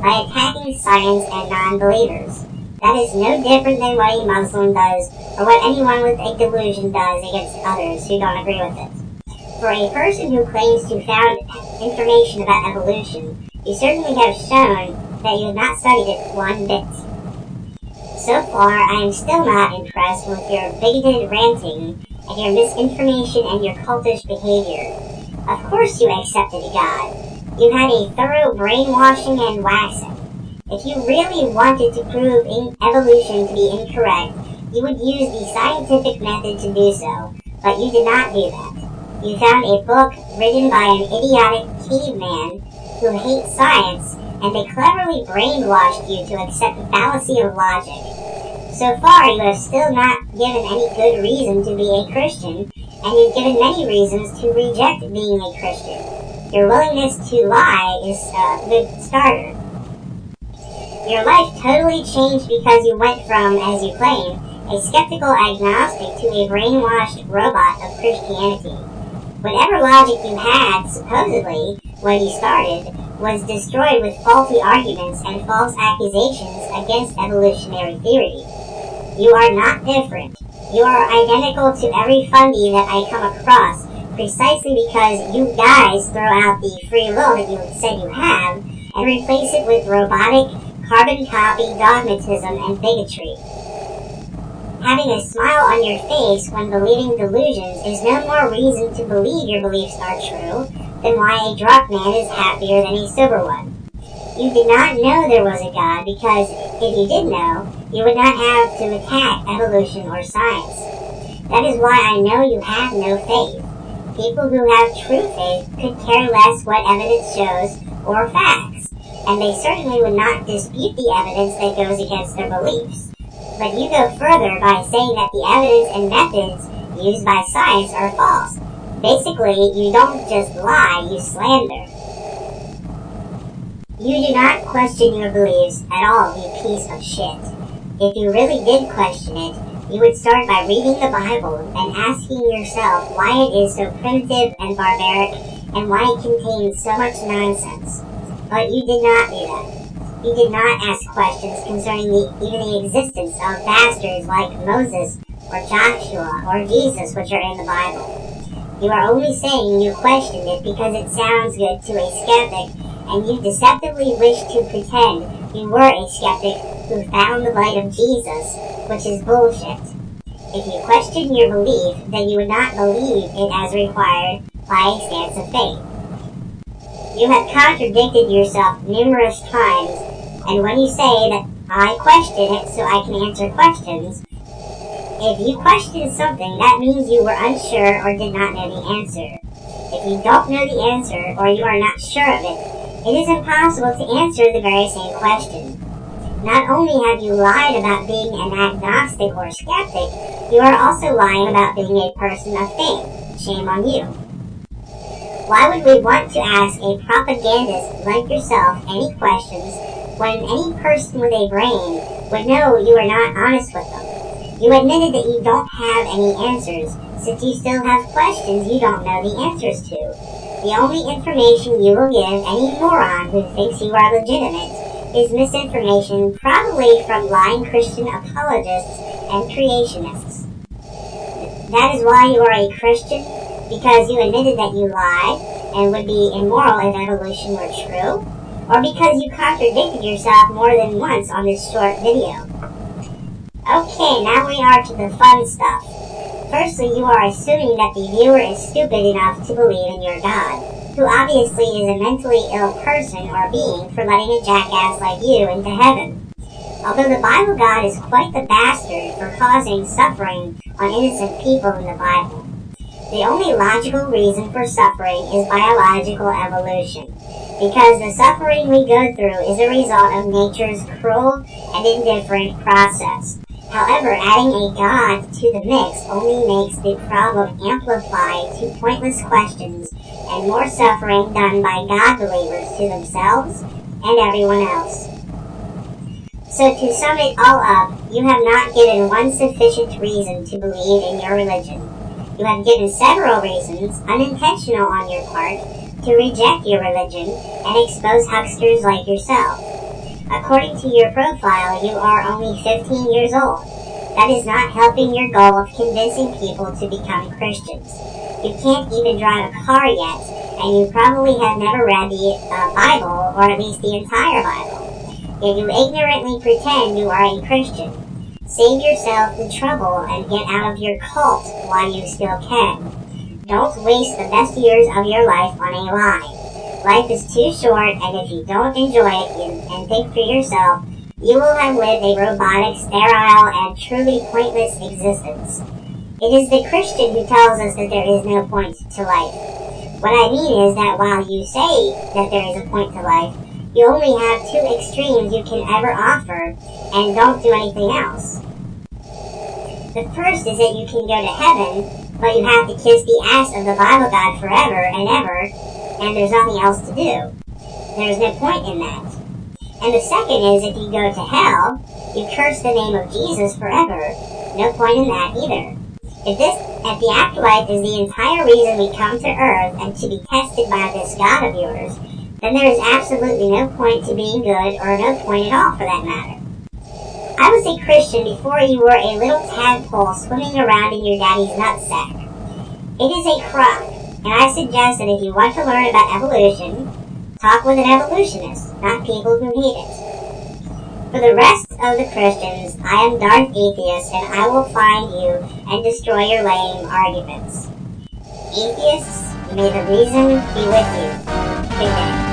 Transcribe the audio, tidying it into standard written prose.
by attacking science and non-believers. That is no different than what a Muslim does or what anyone with a delusion does against others who don't agree with it. For a person who claims to found information about evolution, you certainly have shown that you have not studied it one bit. So far, I am still not impressed with your bigoted ranting and your misinformation and your cultish behavior. Of course you accepted God. You had a thorough brainwashing and waxing. If you really wanted to prove evolution to be incorrect, you would use the scientific method to do so, but you did not do that. You found a book written by an idiotic caveman who hates science, and they cleverly brainwashed you to accept the fallacy of logic. So far, you have still not given any good reason to be a Christian, and you've given many reasons to reject being a Christian. Your willingness to lie is a good starter. Your life totally changed because you went from, as you claim, a skeptical agnostic to a brainwashed robot of Christianity. Whatever logic you had, supposedly, when you started, was destroyed with faulty arguments and false accusations against evolutionary theory. You are not different. You are identical to every fundy that I come across, precisely because you guys throw out the free will that you said you have, and replace it with robotic, carbon copy dogmatism and bigotry. Having a smile on your face when believing delusions is no more reason to believe your beliefs are true than why a drunk man is happier than a sober one. You did not know there was a God because if you did know, you would not have to attack evolution or science. That is why I know you have no faith. People who have true faith could care less what evidence shows or facts, and they certainly would not dispute the evidence that goes against their beliefs. But you go further by saying that the evidence and methods used by science are false. Basically, you don't just lie, you slander. You do not question your beliefs at all, you piece of shit. If you really did question it, you would start by reading the Bible and asking yourself why it is so primitive and barbaric and why it contains so much nonsense. But you did not do that. You did not ask questions concerning even the existence of bastards like Moses or Joshua or Jesus, which are in the Bible. You are only saying you questioned it because it sounds good to a skeptic, and you deceptively wish to pretend you were a skeptic who found the light of Jesus, which is bullshit. If you question your belief, then you would not believe it as required by a stance of faith. You have contradicted yourself numerous times, and when you say that I question it so I can answer questions, if you question something, that means you were unsure or did not know the answer. If you don't know the answer, or you are not sure of it, it is impossible to answer the very same question. Not only have you lied about being an agnostic or skeptic, you are also lying about being a person of faith. Shame on you. Why would we want to ask a propagandist like yourself any questions when any person with a brain would know you are not honest with them? You admitted that you don't have any answers, since you still have questions you don't know the answers to. The only information you will give any moron who thinks you are legitimate is misinformation, probably from lying Christian apologists and creationists. That is why you are a Christian, because you admitted that you lied and would be immoral if evolution were true, or because you contradicted yourself more than once on this short video. Okay, now we are to the fun stuff. Firstly, you are assuming that the viewer is stupid enough to believe in your God, who obviously is a mentally ill person or being for letting a jackass like you into heaven. Although the Bible God is quite the bastard for causing suffering on innocent people in the Bible. The only logical reason for suffering is biological evolution, because the suffering we go through is a result of nature's cruel and indifferent process. However, adding a God to the mix only makes the problem amplify to pointless questions and more suffering done by God believers to themselves and everyone else. So to sum it all up, you have not given one sufficient reason to believe in your religion. You have given several reasons, unintentional on your part, to reject your religion and expose hucksters like yourself. according to your profile, you are only 15 years old. That is not helping your goal of convincing people to become Christians. You can't even drive a car yet, and you probably have never read the Bible, or at least the entire Bible. Yet you ignorantly pretend you are a Christian. Save yourself the trouble and get out of your cult while you still can. Don't waste the best years of your life on a lie. Life is too short, and if you don't enjoy it and think for yourself, you will have lived a robotic, sterile, and truly pointless existence. It is the Christian who tells us that there is no point to life. What I mean is that while you say that there is a point to life, you only have two extremes you can ever offer, and don't do anything else. The first is that you can go to heaven, but you have to kiss the ass of the Bible God forever and ever, and there's nothing else to do. There's no point in that. And the second is if you go to hell, you curse the name of Jesus forever. No point in that either. If the afterlife is the entire reason we come to earth and to be tested by this God of yours, then there is absolutely no point to being good, or no point at all for that matter. I was a Christian before you were a little tadpole swimming around in your daddy's nutsack. It is a crock, and I suggest that if you want to learn about evolution, talk with an evolutionist, not people who hate it. For the rest of the Christians, I am Darth Atheist, and I will find you and destroy your lame arguments. Atheists, may the reason be with you. Good day.